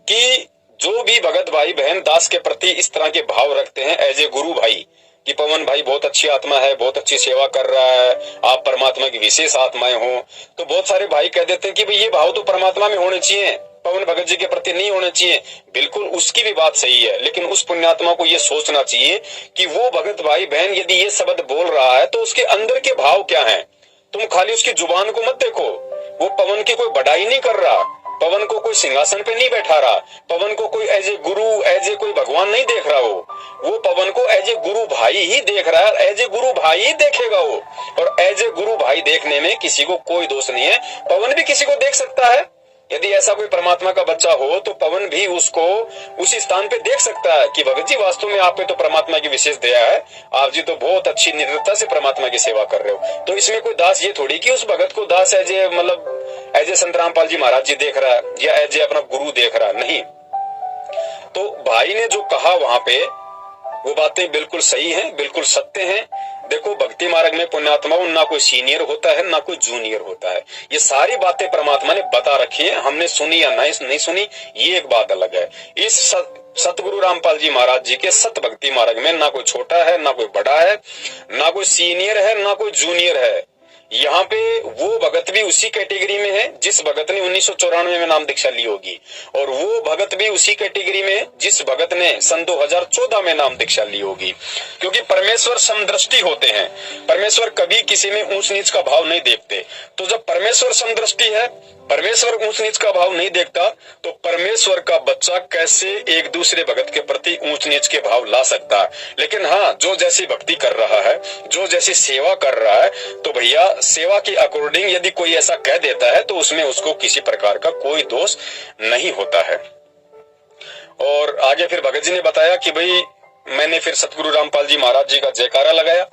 कि जो भी भगत भाई बहन दास के प्रति इस तरह के भाव रखते हैं एज ए गुरु भाई, कि पवन भाई बहुत अच्छी आत्मा है, बहुत अच्छी सेवा कर रहा है, आप परमात्मा की विशेष आत्माएं हो, तो बहुत सारे भाई कह देते हैं कि भाई ये भाव तो परमात्मा में होने चाहिए, पवन भगत जी के प्रति नहीं होने चाहिए। बिल्कुल उसकी भी बात सही है, लेकिन उस पुण्यात्मा को ये सोचना चाहिए कि वो भगत भाई बहन यदि ये शब्द बोल रहा है तो उसके अंदर के भाव क्या हैं। तुम खाली उसकी जुबान को मत देखो, वो पवन की कोई बढ़ाई नहीं कर रहा, पवन को कोई सिंहासन पे नहीं बैठा रहा, पवन को कोई as a Guru as a कोई भगवान नहीं देख रहा वो पवन को एज ए गुरु भाई ही देख रहा है, एज ए गुरु भाई ही देखेगा वो। और एज ए गुरु भाई देखने में किसी को कोई दोष नहीं है, पवन भी किसी को देख सकता है। यदि ऐसा कोई परमात्मा का बच्चा हो तो पवन भी उसको उसी स्थान पे देख सकता है कि भगत जी वास्तव में आप पे तो परमात्मा की विशेष दया है, आप जी तो बहुत अच्छी निर्भरता से परमात्मा की सेवा कर रहे हो। तो इसमें कोई दास ये थोड़ी कि उस भगत को दास एज ए मतलब एज ए संत रामपाल जी महाराज जी देख रहा है या एज ए अपना गुरु देख रहा, नहीं। तो भाई ने जो कहा वहां पे वो बातें बिल्कुल सही हैं, बिल्कुल सत्य हैं। देखो भक्ति मार्ग में पुण्यात्माओं ना कोई सीनियर होता है ना कोई जूनियर होता है, ये सारी बातें परमात्मा ने बता रखी है, हमने सुनी या नहीं सुनी ये एक बात अलग है। इस सतगुरु रामपाल जी महाराज जी के सत भक्ति मार्ग में ना कोई छोटा है ना कोई बड़ा है, ना कोई सीनियर है ना कोई जूनियर है। यहाँ पे वो भगत भी उसी कैटेगरी में है जिस भगत ने 1994 में नाम दीक्षा ली होगी, और वो भगत भी उसी कैटेगरी में जिस भगत ने सन 2014 में नाम दीक्षा ली होगी। क्योंकि परमेश्वर समदृष्टि होते हैं, परमेश्वर कभी किसी में ऊंच नीच का भाव नहीं देखते। तो जब परमेश्वर समदृष्टि है, परमेश्वर ऊंच नीच का भाव नहीं देखता, तो परमेश्वर का बच्चा कैसे एक दूसरे भगत के प्रति ऊंच नीच के भाव ला सकता है। लेकिन हाँ, जो जैसी भक्ति कर रहा है, जो जैसी सेवा कर रहा है, तो भैया सेवा के अकॉर्डिंग यदि कोई ऐसा कह देता है तो उसमें उसको किसी प्रकार का कोई दोष नहीं होता है। और आगे फिर भगत जी ने बताया कि भाई मैंने फिर सतगुरु रामपाल जी महाराज जी का जयकारा लगाया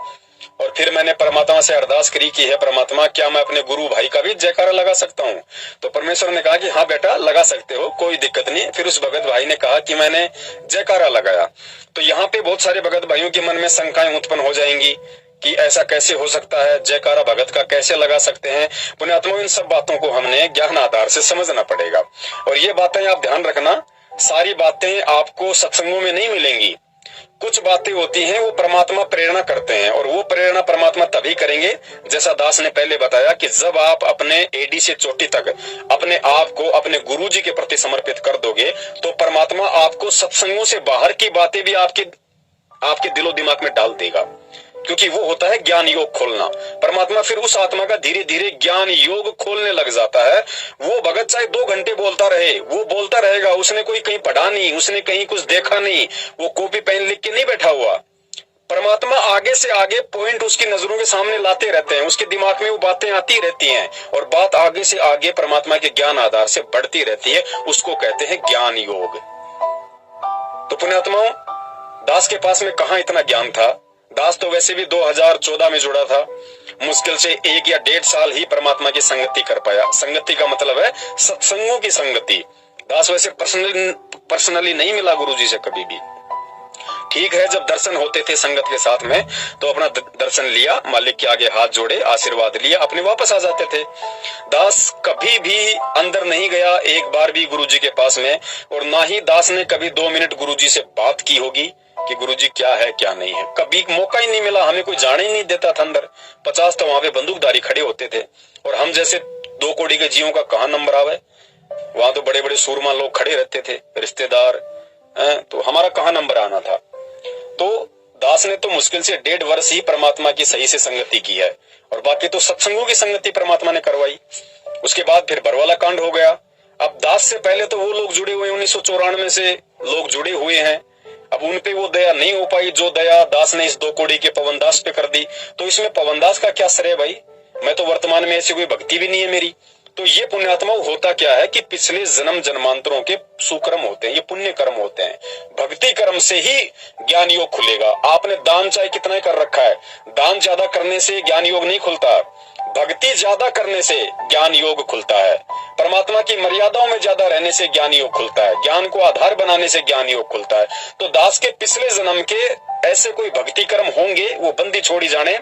और फिर मैंने परमात्मा से अरदास करी कि हे परमात्मा, क्या मैं अपने गुरु भाई का भी जयकारा लगा सकता हूँ? तो परमेश्वर ने कहा कि हाँ बेटा लगा सकते हो, कोई दिक्कत नहीं। फिर उस भगत भाई ने कहा कि मैंने जयकारा लगाया। तो यहाँ पे बहुत सारे भगत भाइयों के मन में शंकाएं उत्पन्न हो जाएंगी कि ऐसा कैसे हो सकता है, जयकारा भगत का कैसे लगा सकते हैं। पुण्यात्माओं, इन सब बातों को हमने ज्ञान आधार से समझना पड़ेगा। और ये बातें आप ध्यान रखना, सारी बातें आपको सत्संगों में नहीं मिलेंगी। कुछ बातें होती हैं वो परमात्मा प्रेरणा करते हैं, और वो प्रेरणा परमात्मा तभी करेंगे जैसा दास ने पहले बताया कि जब आप अपने एडी से चोटी तक अपने आप को अपने गुरु जी के प्रति समर्पित कर दोगे तो परमात्मा आपको सत्संगों से बाहर की बातें भी आपके दिलो दिमाग में डाल देगा। क्योंकि वो होता है ज्ञान योग खोलना। परमात्मा फिर उस आत्मा का धीरे धीरे ज्ञान योग खोलने लग जाता है। वो भगत चाहे 2 घंटे बोलता रहे, वो बोलता रहेगा, उसने कोई कहीं पढ़ा नहीं, उसने कहीं कुछ देखा नहीं, वो कॉपी पेन लिख के नहीं बैठा हुआ। परमात्मा आगे से आगे पॉइंट उसकी नजरों के सामने लाते रहते हैं, उसके दिमाग में वो बातें आती रहती हैं और बात आगे से आगे परमात्मा के ज्ञान आधार से बढ़ती रहती है। उसको कहते हैं ज्ञान योग। तो पुण्यात्माओं, दास के पास में कहाँ इतना ज्ञान था। दास तो वैसे भी 2014 में जुड़ा था, मुश्किल से 1 या 1.5 साल ही परमात्मा की संगति कर पाया। संगति का मतलब है सत्संगों की संगति। दास वैसे पर्सनली नहीं मिला गुरुजी से कभी भी। ठीक है, जब दर्शन होते थे संगत के साथ में तो अपना दर्शन लिया, मालिक के आगे हाथ जोड़े, आशीर्वाद लिया, अपने वापस आ जाते थे। दास कभी भी अंदर नहीं गया एक बार भी गुरुजी के पास में, और ना ही दास ने कभी 2 मिनट गुरुजी से बात की होगी कि गुरुजी क्या है क्या नहीं है। कभी मौका ही नहीं मिला, हमें कोई जाने ही नहीं देता था अंदर। 50 तो वहां पे बंदूकधारी खड़े होते थे और हम जैसे 2 कौड़ी के जीवों का कहाँ नंबर आवे। वहां तो बड़े बड़े सूरमा लोग खड़े रहते थे, रिश्तेदार, तो हमारा कहाँ नंबर आना था। तो दास ने तो मुश्किल से 1.5 वर्ष ही परमात्मा की सही से संगति की है, और बाकी तो सत्संगों की संगति परमात्मा ने करवाई। उसके बाद फिर बरवाला कांड हो गया। अब दास से पहले तो वो लोग जुड़े हुए 1994 से लोग जुड़े हुए हैं, अब उन पे वो दया नहीं हो पाई जो दया दास ने इस 2 कौड़ी के पवन दास पे कर दी। तो इसमें पवन दास का क्या श्रेय भाई, मैं तो वर्तमान में ऐसी कोई भक्ति भी नहीं है मेरी। तो ये पुण्यात्मा होता क्या है कि पिछले जन्म जन्मांतरों के सुकर्म होते हैं, ये पुण्य कर्म होते हैं। भक्ति कर्म से ही ज्ञान योग खुलेगा। आपने दान चाहे कितना ही कर रखा है, दान ज्यादा करने से ज्ञान योग नहीं खुलता, भक्ति ज्यादा करने से ज्ञान योग खुलता है। परमात्मा की मर्यादाओं में ज्यादा रहने से ज्ञान योग खुलता है, ज्ञान को आधार बनाने से ज्ञान योग खुलता है। तो दास के पिछले जन्म के ऐसे कोई भक्ति कर्म होंगे, वो बंदी छोड़ी जाने,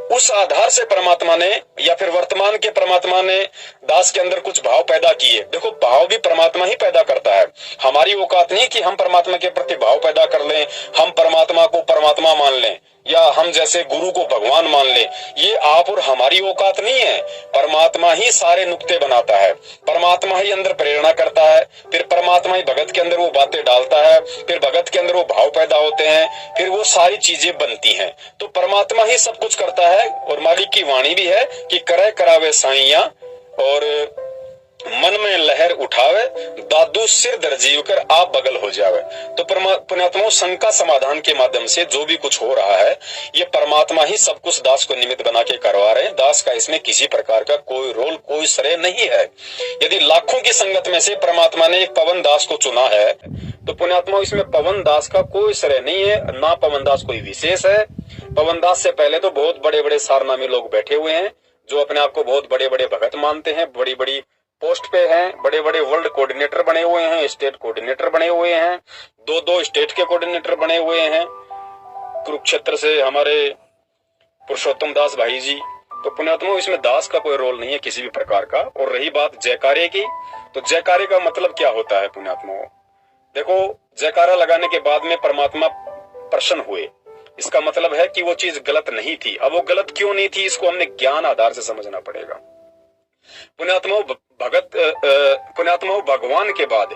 उस आधार से परमात्मा ने या फिर वर्तमान के परमात्मा ने दास के अंदर कुछ भाव पैदा किए। देखो, भाव भी परमात्मा ही पैदा करता है, हमारी औकात नहीं कि हम परमात्मा के प्रति भाव पैदा कर लें, हम परमात्मा को परमात्मा मान लें। या हम जैसे गुरु को भगवान मान ले, ये आप और हमारी औकात नहीं है। परमात्मा ही सारे नुक्ते बनाता है, परमात्मा ही अंदर प्रेरणा करता है, फिर परमात्मा ही भगत के अंदर वो बातें डालता है, फिर भगत के अंदर वो भाव पैदा होते हैं, फिर वो सारी चीजें बनती हैं। तो परमात्मा ही सब कुछ करता है। और मालिक की वाणी भी है कि करे करावे साइया और मन में लहर उठावे, दादू सिर दर्जीव कर आप बगल हो जावे। तो पुण्यात्माओं, शंका समाधान के माध्यम से जो भी कुछ हो रहा है, ये परमात्मा ही सब कुछ दास को निमित्त बना के करवा रहे हैं। दास का इसमें किसी प्रकार का कोई रोल, कोई श्रेय नहीं है। यदि लाखों की संगत में से परमात्मा ने एक पवन दास को चुना है, तो पुण्यात्माओं, इसमें पवन दास का कोई श्रेय नहीं है, ना पवन दास कोई विशेष है। पवन दास से पहले तो बहुत बड़े बड़े सारनामी लोग बैठे हुए हैं, जो अपने आप को बहुत बड़े बड़े भगत मानते हैं, बड़ी बड़ी पोस्ट पे हैं, बड़े बड़े वर्ल्ड कोऑर्डिनेटर बने हुए हैं, स्टेट कोऑर्डिनेटर बने हुए हैं, दो स्टेट के कोऑर्डिनेटर बने हुए हैं। कुरुक्षेत्र से हमारे पुरुषोत्तम दास भाई जी। तो पुण्यात्माओं, इसमें दास का कोई रोल नहीं है किसी भी प्रकार का। और रही बात जयकारे की, तो जयकारे का मतलब क्या होता है पुण्यात्माओं? देखो, जयकारा लगाने के बाद में परमात्मा प्रसन्न हुए, इसका मतलब है कि वो चीज गलत नहीं थी। अब वो गलत क्यों नहीं थी, इसको हमने ज्ञान आधार से समझना पड़ेगा। पुण्यात्माओं, भगवान के बाद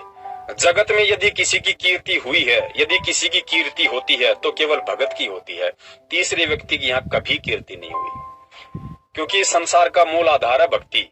जगत में यदि किसी की कीर्ति हुई है, यदि किसी की कीर्ति होती है, तो केवल भगत की होती है। तीसरे व्यक्ति की यहाँ कभी कीर्ति नहीं हुई, क्योंकि संसार का मूल आधार है भक्ति,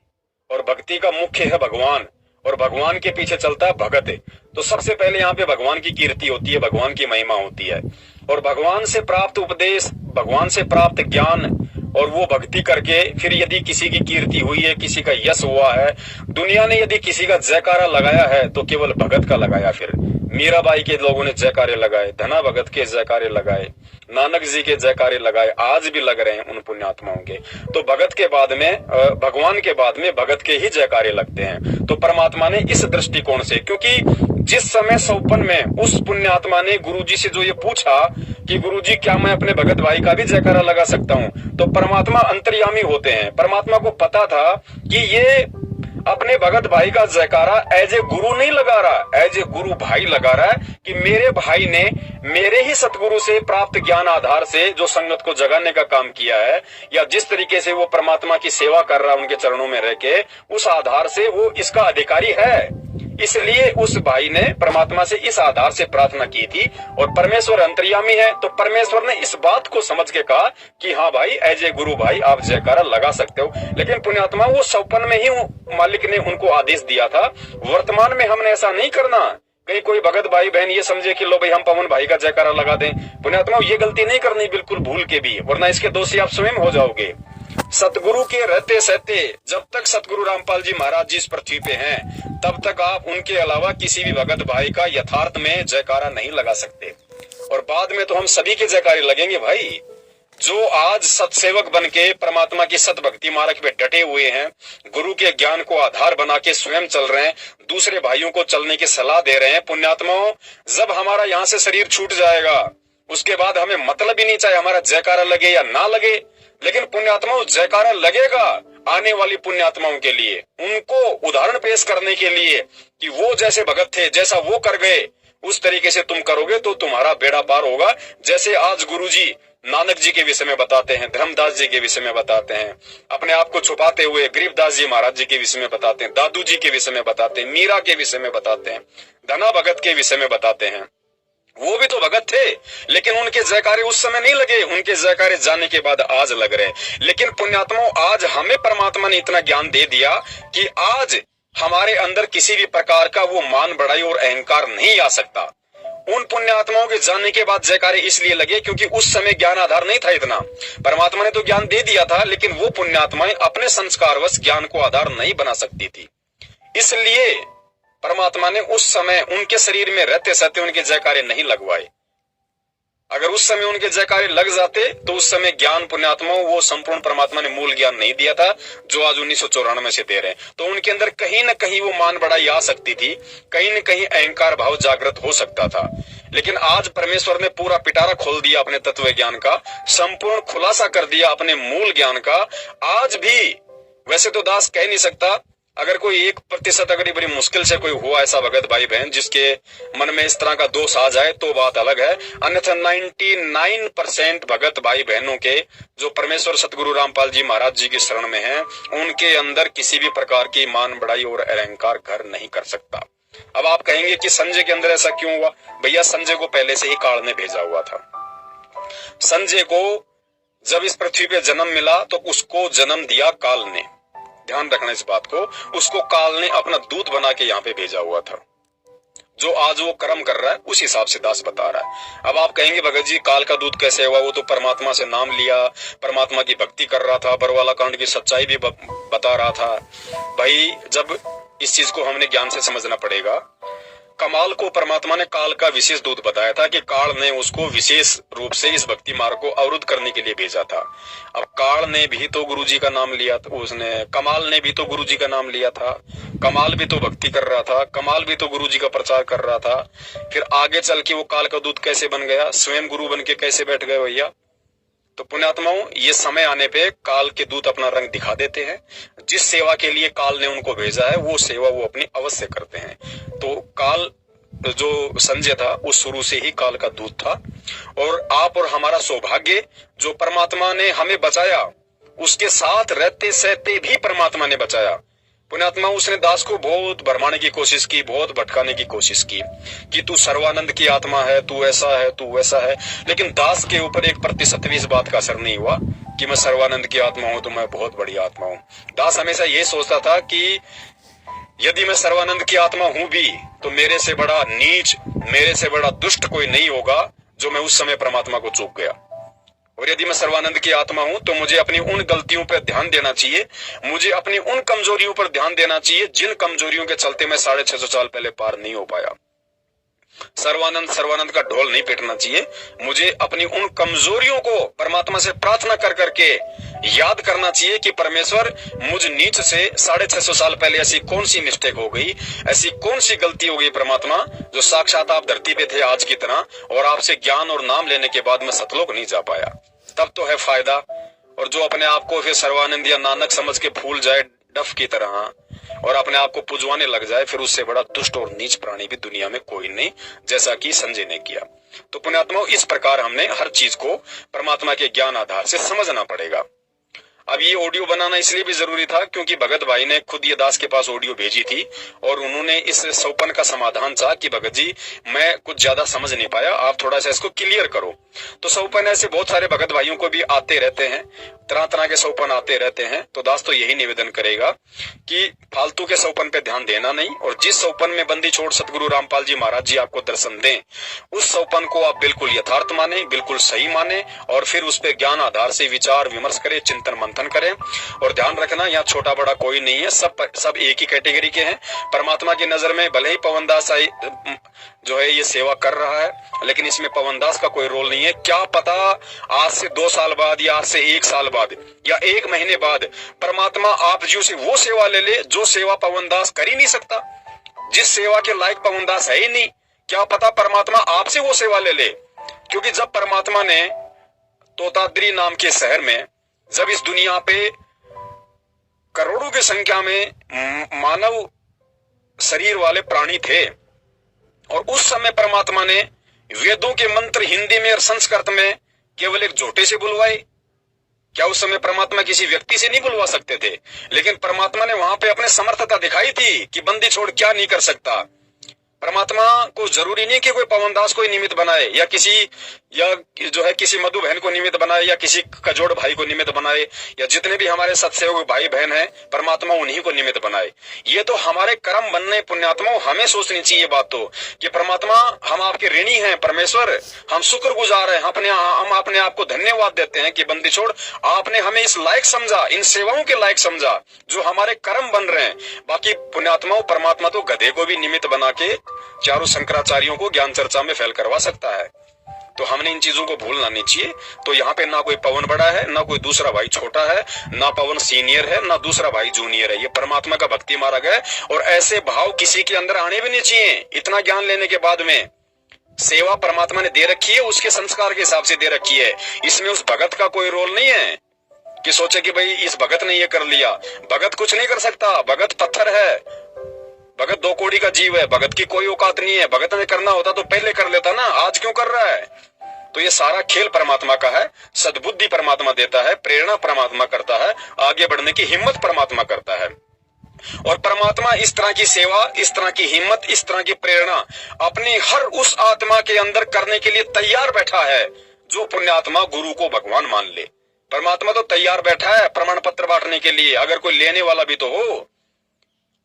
और भक्ति का मुख्य है भगवान, और भगवान के पीछे चलता है भगत। तो सबसे पहले यहाँ पे भगवान की कीर्ति होती है, भगवान की महिमा होती है, और भगवान से प्राप्त उपदेश, भगवान से प्राप्त ज्ञान, और वो भक्ति करके फिर यदि किसी की कीर्ति हुई है, किसी का यश हुआ है, दुनिया ने यदि किसी का जयकारा लगाया है, तो केवल भगत का लगाया। फिर मीराबाई के लोगों ने जयकारे लगाए, धना भगत के जयकारे लगाए, नानक जी के जयकारे लगाए, आज भी लग रहे हैं उन पुण्यात्माओं के। तो भगत के बाद में, भगवान के बाद में भगत के ही जयकारे लगते हैं। तो परमात्मा ने इस दृष्टिकोण से, क्योंकि जिस समय 54 में उस पुण्यात्मा ने गुरुजी से जो ये पूछा कि गुरुजी क्या मैं अपने भगत भाई का भी जयकारा लगा सकता हूँ, तो परमात्मा अंतर्यामी होते हैं। परमात्मा को पता था कि ये अपने भगत भाई का जयकारा एज ए गुरु नहीं लगा रहा, एज ए गुरु भाई लगा रहा है कि मेरे भाई ने मेरे ही सतगुरु से प्राप्त ज्ञान आधार से जो संगत को जगाने का काम किया है, या जिस तरीके से वो परमात्मा की सेवा कर रहा है उनके चरणों में रह के, उस आधार से वो इसका अधिकारी है। इसलिए उस भाई ने परमात्मा से इस आधार से प्रार्थना की थी। और परमेश्वर अंतर्यामी है, तो परमेश्वर ने इस बात को समझ के कहा कि हाँ भाई, एज ए गुरु भाई आप जयकारा लगा सकते हो। लेकिन पुण्यात्मा, वो 54 में ही मालिक ने उनको आदेश दिया था। वर्तमान में हमने ऐसा नहीं करना, कहीं कोई भगत भाई बहन ये समझे कि लो भाई हम पवन भाई का जयकारा लगा दें। पुण्यात्मा, ये गलती नहीं करनी बिल्कुल भूल के भी, वरना इसके दोषी आप स्वयं हो जाओगे। सतगुरु के रहते सहते, जब तक सतगुरु रामपाल जी महाराज जी इस पृथ्वी पे हैं, तब तक आप उनके अलावा किसी भी भगत भाई का यथार्थ में जयकारा नहीं लगा सकते। और बाद में तो हम सभी के जयकारे लगेंगे भाई। जो आज सतसेवक बन के परमात्मा की सत भक्ति मार्ग पे डटे हुए हैं, गुरु के ज्ञान को आधार बना के स्वयं चल रहे हैं, दूसरे भाइयों को चलने की सलाह दे रहे हैं। पुण्यात्माओं, जब हमारा यहाँ से शरीर छूट जाएगा, उसके बाद हमें मतलब ही नहीं चाहे हमारा जयकारा लगे या ना लगे, लेकिन पुण्यात्माओं जयकारा लगेगा आने वाली पुण्यात्माओं के लिए, उनको उदाहरण पेश करने के लिए कि वो जैसे भगत थे, जैसा वो कर गए, उस तरीके से तुम करोगे तो तुम्हारा बेड़ा पार होगा। जैसे आज गुरुजी नानक जी के विषय में बताते हैं, धर्मदास जी के विषय में बताते हैं, अपने आप को छुपाते हुए गरीबदास जी महाराज जी के विषय में बताते हैं, दादू जी के विषय में बताते हैं, मीरा के विषय में बताते हैं, धना भगत के विषय में बताते हैं। वो भी तो भगत थे, लेकिन उनके जयकारे उस समय नहीं लगे, उनके जयकारे जाने के बाद आज लग रहे। लेकिन पुण्यात्माओं, आज हमें परमात्मा ने इतना ज्ञान दे दिया कि आज हमारे अंदर किसी भी प्रकार का वो मान बढ़ाई और अहंकार नहीं आ सकता। उन पुण्यात्माओं के जाने के बाद जयकारे इसलिए लगे क्योंकि उस समय ज्ञान आधार नहीं था इतना। परमात्मा ने तो ज्ञान दे दिया था, लेकिन वो पुण्यात्माएं अपने संस्कारवश ज्ञान को आधार नहीं बना सकती थी। इसलिए परमात्मा ने उस समय उनके शरीर में रहते सहते उनके जयकारे नहीं लगवाए। अगर उस समय उनके जयकारे लग जाते तो उस समय ज्ञान पुण्यात्माओं वो संपूर्ण परमात्मा ने मूल ज्ञान नहीं दिया था जो आज 1994 से दे रहे हैं। तो उनके अंदर कहीं न कहीं वो मान बढ़ाई आ सकती थी, कहीं न कहीं अहंकार भाव जागृत हो सकता था। लेकिन आज परमेश्वर ने पूरा पिटारा खोल दिया अपने तत्व ज्ञान का, संपूर्ण खुलासा कर दिया अपने मूल ज्ञान का। आज भी वैसे तो दास कह नहीं सकता अगर कोई 1% अगर बड़ी मुश्किल से कोई हुआ ऐसा भगत भाई बहन जिसके मन में इस तरह का दोष आ जाए तो बात अलग है, अन्यथा 99% भगत भाई बहनों के जो परमेश्वर सतगुरु रामपाल जी महाराज जी की शरण में हैं, उनके अंदर किसी भी प्रकार की मान बढ़ाई और अहंकार घर नहीं कर सकता। अब आप कहेंगे कि संजय के अंदर ऐसा क्यों हुआ? भैया संजय को पहले से ही काल ने भेजा हुआ था। संजय को जब इस पृथ्वी पे जन्म मिला तो उसको जन्म दिया काल ने, ध्यान रखना इस बात को, उसको काल ने अपना दूत बना के यहाँ पे भेजा हुआ था। जो आज वो कर्म कर रहा है उस हिसाब से दास बता रहा है। अब आप कहेंगे भगत जी काल का दूत कैसे हुआ? वो तो परमात्मा से नाम लिया, परमात्मा की भक्ति कर रहा था, बरवाला कांड की सच्चाई भी बता रहा था। भाई जब इस चीज को हमने ज्ञान से समझना पड़ेगा। कमाल को परमात्मा ने काल का विशेष दूत बताया था कि काल ने उसको विशेष रूप से इस भक्ति मार्ग को अवरुद्ध करने के लिए भेजा था। अब काल ने भी तो गुरुजी का नाम लिया था, उसने कमाल ने भी तो गुरुजी का नाम लिया था, कमाल भी तो भक्ति कर रहा था, कमाल भी तो गुरुजी का प्रचार कर रहा था। फिर आगे चल के वो काल का दूत कैसे बन गया, स्वयं गुरु बन के कैसे बैठ गए भैया? तो पुण्यात्माओं, ये समय आने पे काल के दूत अपना रंग दिखा देते हैं। जिस सेवा के लिए काल ने उनको भेजा है वो सेवा वो अपनी अवश्य करते हैं। तो काल जो संजय था वो शुरू से ही काल का दूत था। और आप और हमारा सौभाग्य जो परमात्मा ने हमें बचाया, उसके साथ रहते सहते भी परमात्मा ने बचाया। पुण्यात्मा, उसने दास को बहुत भरमाने की कोशिश की, बहुत भटकाने की कोशिश की कि तू सर्वानंद की आत्मा है, तू ऐसा है, तू वैसा है। लेकिन दास के ऊपर 1% भी इस बात का असर नहीं हुआ कि मैं सर्वानंद की आत्मा हूं तो मैं बहुत बड़ी आत्मा हूं। दास हमेशा ये सोचता था कि यदि मैं सर्वानंद की आत्मा हूं भी तो मेरे से बड़ा नीच, मेरे से बड़ा दुष्ट कोई नहीं होगा जो मैं उस समय परमात्मा को चूक गया। और यदि मैं सर्वानंद की आत्मा हूं तो मुझे अपनी उन गलतियों पर ध्यान देना चाहिए, मुझे अपनी उन कमजोरियों पर ध्यान देना चाहिए जिन कमजोरियों के चलते मैं 650 साल पहले पार नहीं हो पाया। सर्वानंद का ढोल नहीं पीटना चाहिए, मुझे अपनी उन कमजोरियों को परमात्मा से प्रार्थना कर करके याद करना चाहिए कि परमेश्वर मुझ नीच से 650 साल पहले ऐसी कौन सी मिस्टेक हो गई, ऐसी कौन सी गलती हो गई परमात्मा, जो साक्षात आप धरती पे थे आज की तरह और आपसे ज्ञान और नाम लेने के बाद मैं सतलोक नहीं जा पाया। तब तो है फायदा। और जो अपने आप को फिर सर्वानंद या नानक समझ के फूल जाए डफ की तरह और अपने आप को पुजवाने लग जाए, फिर उससे बड़ा दुष्ट और नीच प्राणी भी दुनिया में कोई नहीं, जैसा कि संजय ने किया। तो पुण्यात्माओं, इस प्रकार हमने हर चीज को परमात्मा के ज्ञान आधार से समझना पड़ेगा। अब ये ऑडियो बनाना इसलिए भी जरूरी था क्योंकि भगत भाई ने खुद ये दास के पास ऑडियो भेजी थी और उन्होंने इस सौपन का समाधान चाहा कि भगत जी मैं कुछ ज्यादा समझ नहीं पाया, आप थोड़ा सा इसको क्लियर करो। तो सौपन ऐसे बहुत सारे भगत भाइयों को भी आते रहते हैं, तरह तरह के सौपन आते रहते हैं। तो दास तो यही निवेदन करेगा कि फालतू के सौपन पे ध्यान देना नहीं, और जिस सौपन में बंदी छोड़ सतगुरु रामपाल जी महाराज जी आपको दर्शन दें, उस सौपन को आप बिल्कुल यथार्थ माने, बिल्कुल सही माने और फिर उस पे ज्ञान आधार से विचार विमर्श करें, चिंतन मंथन करें। और ध्यान रखना, यहाँ छोटा बड़ा कोई नहीं है, सब एक ही कैटेगरी के हैं। परमात्मा की नजर में भले ही पवनदास जो है ये सेवा कर रहा है, लेकिन इसमें पवनदास का कोई रोल नहीं है। क्या पता आज से 2 साल बाद या आज से 1 साल बाद या 1 महीने बाद परमात्मा आप जी से वो सेवा ले ले जो सेवा पवनदास कर ही नहीं सकता, जिस सेवा के लायक पवनदास है ही नहीं। क्या पता परमात्मा आपसे वो सेवा ले ले, क्योंकि जब परमात्मा ने तोताद्री नाम के शहर में, जब इस दुनिया पे करोड़ों की संख्या में मानव शरीर वाले प्राणी थे और उस समय परमात्मा ने वेदों के मंत्र हिंदी में और संस्कृत में केवल एक झोटे से बुलवाए। क्या उस समय परमात्मा किसी व्यक्ति से नहीं बुलवा सकते थे? लेकिन परमात्मा ने वहां पे अपने समर्थता दिखाई थी कि बंदी छोड़ क्या नहीं कर सकता। परमात्मा को जरूरी नहीं कि कोई पवनदास को निमित्त बनाए या किसी मधु बहन को निमित्त बनाए या किसी कजोड़ भाई को निमित्त बनाए या जितने भी हमारे सत्सेवक भाई बहन हैं, परमात्मा उन्हीं को निमित्त बनाए। ये तो हमारे कर्म बनने पुण्यात्मा, हमें सोचनी चाहिए बात तो कि परमात्मा हम आपके ऋणी हैं, परमेश्वर हम शुक्रगुजार हैं, हम अपने आप को धन्यवाद देते हैं कि बंदी छोड़ आपने हमें इस लायक समझा, इन सेवाओं के लायक समझा जो हमारे कर्म बन रहे हैं। बाकी पुण्यात्माओं, परमात्मा तो गधे को भी निमित्त बना के चारों शंकराचार्यों को ज्ञान चर्चा में फेल करवा सकता है। तो हमने इन चीजों को भूलना नहीं चाहिए। तो यहाँ पे ना कोई पवन बड़ा है, ना कोई दूसरा भाई छोटा है, ना पवन सीनियर है, ना दूसरा भाई जूनियर है। ये परमात्मा का भक्ति मार्ग है और ऐसे भाव किसी के अंदर आने भी नहीं चाहिए। इतना ज्ञान लेने के बाद में सेवा परमात्मा ने दे रखी है, उसके संस्कार के हिसाब से दे रखी है, इसमें उस भगत का कोई रोल नहीं है। कि सोचे कि भाई इस भगत ने ये कर लिया। भगत कुछ नहीं कर सकता, भगत पत्थर है, भगत 2 कौड़ी का जीव है, भगत की कोई औकात नहीं है। भगत ने करना होता तो पहले कर लेता ना, आज क्यों कर रहा है? तो ये सारा खेल परमात्मा का है। सद्बुद्धि परमात्मा देता है, प्रेरणा परमात्मा करता है, आगे बढ़ने की हिम्मत परमात्मा करता है। और परमात्मा इस तरह की सेवा, इस तरह की हिम्मत, इस तरह की प्रेरणा अपनी हर उस आत्मा के अंदर करने के लिए तैयार बैठा है जो पुण्यात्मा गुरु को भगवान मान ले। परमात्मा तो तैयार बैठा है प्रमाण पत्र बांटने के लिए, अगर कोई लेने वाला भी तो हो।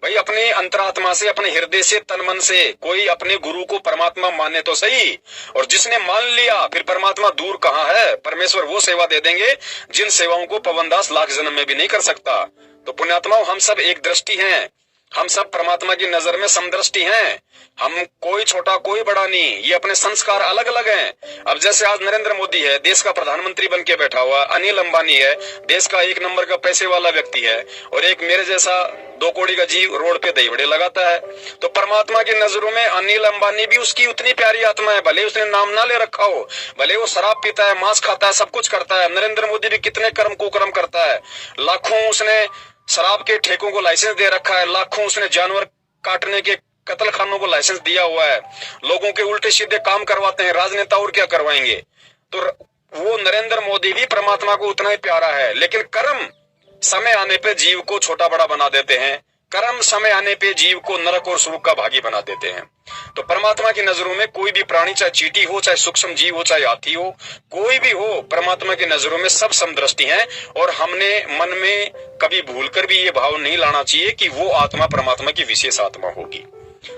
भाई अपने अंतरात्मा से, अपने हृदय से, तन मन से कोई अपने गुरु को परमात्मा माने तो सही। और जिसने मान लिया फिर परमात्मा दूर कहाँ है, परमेश्वर वो सेवा दे देंगे जिन सेवाओं को पवनदास लाख जन्म में भी नहीं कर सकता। तो पुण्यात्माओं, हम सब एक दृष्टि हैं, हम सब परमात्मा की नजर में समदृष्टि हैं। हम कोई छोटा कोई बड़ा नहीं, ये अपने संस्कार अलग अलग हैं। अब जैसे आज नरेंद्र मोदी है, देश का प्रधानमंत्री बन के बैठा हुआ, अनिल अंबानी है, देश का 1 नंबर का पैसे वाला व्यक्ति है, और एक मेरे जैसा 2 कौड़ी का जीव रोड पे दही बड़े लगाता है। तो परमात्मा की नजरों में अनिल अंबानी भी उसकी उतनी प्यारी आत्मा है, भले उसने नाम ना ले रखा हो, भले वो शराब पीता है, मांस खाता है, सब कुछ करता है। नरेंद्र मोदी भी कितने कर्म कुकर्म करता है, लाखों उसने शराब के ठेकों को लाइसेंस दे रखा है, लाखों उसने जानवर काटने के कत्ल खानों को लाइसेंस दिया हुआ है, लोगों के उल्टे सीधे काम करवाते हैं। राजनेता और क्या करवाएंगे? तो वो नरेंद्र मोदी भी परमात्मा को उतना ही प्यारा है। लेकिन कर्म समय आने पे जीव को छोटा बड़ा बना देते हैं, कर्म समय आने पे जीव को नरक और स्वर्ग का भागी बना देते हैं। तो परमात्मा की नजरों में कोई भी प्राणी, चाहे चींटी हो, चाहे सूक्ष्म जीव हो, चाहे हाथी हो, कोई भी हो, परमात्मा की नजरों में सब समदृष्टि हैं। और हमने मन में कभी भूलकर भी ये भाव नहीं लाना चाहिए कि वो आत्मा परमात्मा की विशेष आत्मा होगी।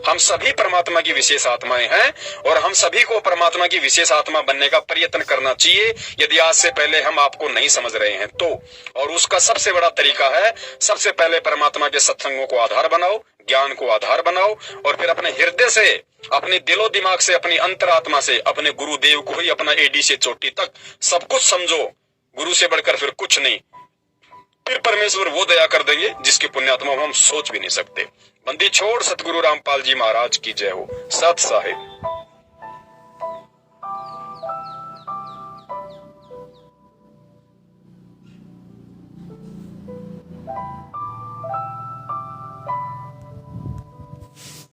हम सभी परमात्मा की विशेष आत्माएं हैं और हम सभी को परमात्मा की विशेष आत्मा बनने का प्रयत्न करना चाहिए, यदि आज से पहले हम आपको नहीं समझ रहे हैं तो। और उसका सबसे बड़ा तरीका है, सबसे पहले परमात्मा के सत्संगों को आधार बनाओ, ज्ञान को आधार बनाओ, और फिर अपने हृदय से, अपने दिलो दिमाग से, अपनी अंतरात्मा से अपने गुरुदेव को ही अपना एडी से चोटी तक सब कुछ समझो। गुरु से बढ़कर फिर कुछ नहीं। फिर परमेश्वर वो दया कर देंगे जिसकी पुण्यात्मा हम सोच भी नहीं सकते। बंदी छोड़ सतगुरु रामपाल जी महाराज की जय हो। सत साहिब।